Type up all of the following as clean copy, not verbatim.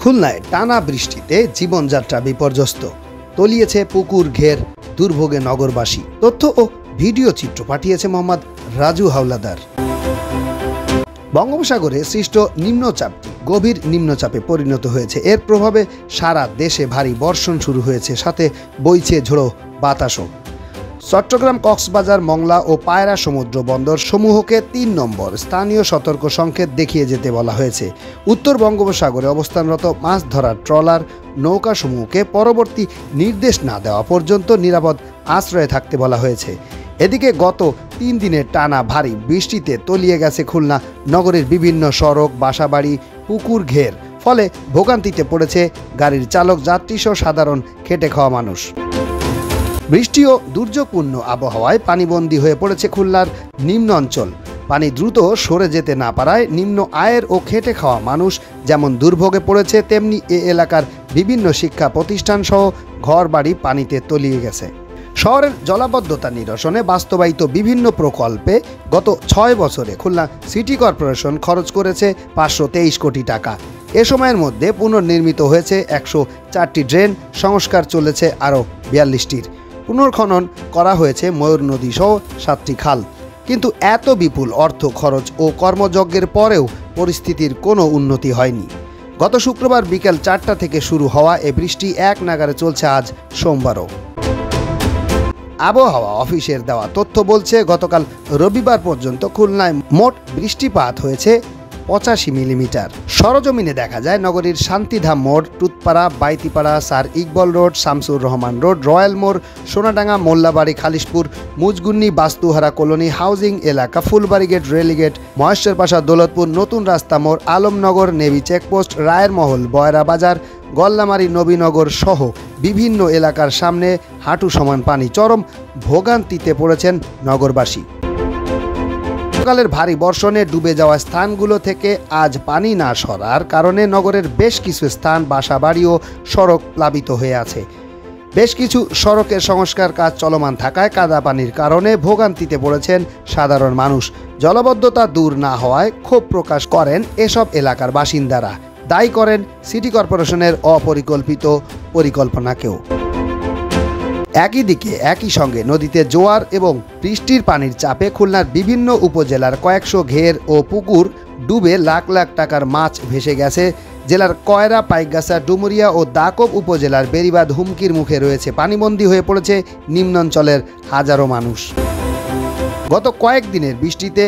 খুলনায় টানা বৃষ্টিতে জীবনযাত্রা বিপর্যস্ত, তলিয়েছে পুকুর ঘের, দুর্ভোগে নগরবাসী। তথ্য ও ভিডিও চিত্র পাঠিয়েছে মোহাম্মদ রাজু হাওলাদার। বঙ্গোপসাগরে সৃষ্ট নিম্নচাপটি গভীর নিম্নচাপে পরিণত হয়েছে। এর প্রভাবে সারা দেশে ভারী বর্ষণ শুরু হয়েছে, সাথে বইছে ঝোড়ো বাতাসও। চট্টগ্রাম, কক্সবাজার, মংলা ও পায়রা সমুদ্র বন্দর সমূহকে ৩ নম্বর স্থানীয় সতর্ক সংকেত দেখিয়ে যেতে বলা হয়েছে। উত্তর বঙ্গোপসাগরে অবস্থানরত মাছ ধরার ট্রলার নৌকাসমূহকে পরবর্তী নির্দেশ না দেওয়া পর্যন্ত নিরাপদ আশ্রয়ে থাকতে বলা হয়েছে। এদিকে গত ৩ দিনের টানা ভারী বৃষ্টিতে তলিয়ে গেছে খুলনা নগরের বিভিন্ন সড়ক, বাসাবাড়ি, পুকুর ঘের। ফলে ভোগান্তিতে পড়েছে গাড়ির চালক, যাত্রীসহ সাধারণ খেটে খাওয়া মানুষ। বৃষ্টি ও দুর্যোগপূর্ণ আবহাওয়ায় পানিবন্দী হয়ে পড়েছে খুলনার নিম্ন অঞ্চল। পানি দ্রুত সরে যেতে না পারায় নিম্ন আয়ের ও খেটে খাওয়া মানুষ যেমন দুর্ভোগে পড়েছে, তেমনি এ এলাকার বিভিন্ন শিক্ষা প্রতিষ্ঠান সহ ঘরবাড়ি পানিতে তলিয়ে গেছে। শহরের জলাবদ্ধতা নিরসনে বাস্তবায়িত বিভিন্ন প্রকল্পে গত ৬ বছরে খুলনা সিটি কর্পোরেশন খরচ করেছে ৫২৩ কোটি টাকা। এ সময়ের মধ্যে পুনর্নির্মিত হয়েছে ১০৪টি ড্রেন, সংস্কার চলেছে আরও ৪২টির। পুনর্খনন করা হয়েছে ময়ূর নদী সহ ৭টি খাল। কিন্তু এত বিপুল অর্থ খরচ ও কর্মযজ্ঞের পরেও পরিস্থিতির কোনো উন্নতি হয়নি। গত শুক্রবার বিকেল ৪টা থেকে শুরু হওয়া এ বৃষ্টি এক নাগারে চলছে আজ সোমবারও। আবহাওয়া অফিসের দেওয়া তথ্য বলছে, গতকাল রবিবার পর্যন্ত খুলনায় মোট বৃষ্টিপাত হয়েছে ৮৫ মিলিমিটার। সরজমিনে দেখা যায় নগরীর শান্তিধাম মোড়, Tutpara, Baitipara, sir Iqbal road, Shamsur Rahman road, royal মোড়, সোনাডাঙ্গা, মোল্লাবাড়ি, খালিশপুর, মুজগুন্নি, বাস্তুহারা কলোনি, হাউজিং এলাকা, ফুলবাড়ি গেট, রেলিগেট, মহেশ্বরপাশা, দৌলতপুর, নতুন রাস্তা মোড়, আলমনগর, নেভি চেকপোস্ট, রায়ের মহল, বয়রা বাজার, গল্লামারি, নবীনগর সহ বিভিন্ন এলাকার সামনে হাঁটু সমান পানি। চরম ভোগান্তিতে পড়েছেন নগরবাসী। সকালের ভারী বর্ষণে ডুবে যাওয়া স্থানগুলো থেকে আজ পানি না সরার কারণে নগরের বেশ কিছু স্থান, বাসাবাড়ি ও সড়ক প্লাবিত হয়ে আছে। বেশ কিছু সড়কের সংস্কার কাজ চলমান থাকায় কাদা পানির কারণে ভোগান্তিতে পড়েছেন সাধারণ মানুষ। জলাবদ্ধতা দূর না হওয়ায় ক্ষোভ প্রকাশ করেন এসব এলাকার বাসিন্দারা। দায়ী করেন সিটি কর্পোরেশনের অপরিকল্পিত পরিকল্পনাকেও। একই দিকে একই সঙ্গে নদীতে জোয়ার এবং বৃষ্টির পানির চাপে খুলনার বিভিন্ন উপজেলার কয়েকশো ঘের ও পুকুর ডুবে লাখ লাখ টাকার মাছ ভেসে গেছে। জেলার কয়রা, পাইকগাছা, ডুমুরিয়া ও দাকব উপজেলার বেড়িবাঁধ হুমকির মুখে রয়েছে। পানিবন্দী হয়ে পড়েছে নিম্নাঞ্চলের হাজারো মানুষ। গত কয়েকদিনের বৃষ্টিতে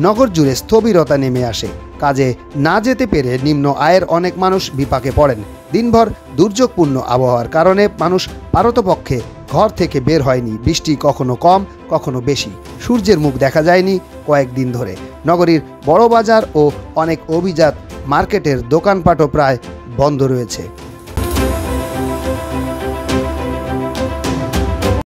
নগর জুড়ে স্থবিরতা নেমে আসে। কাজে না যেতে পেরে নিম্ন আয়ের অনেক মানুষ বিপাকে পড়েন। দিনভর দুর্যোগপূর্ণ আবহাওয়ার কারণে মানুষ পারতপক্ষে ঘর থেকে বের হয়নি। বৃষ্টি কখনো কম, কখনো বেশি। সূর্যের মুখ দেখা যায়নি কয়েকদিন ধরে। নগরীর বড় বাজার ও অনেক অভিজাত মার্কেটের দোকানপাটও প্রায় বন্ধ রয়েছে।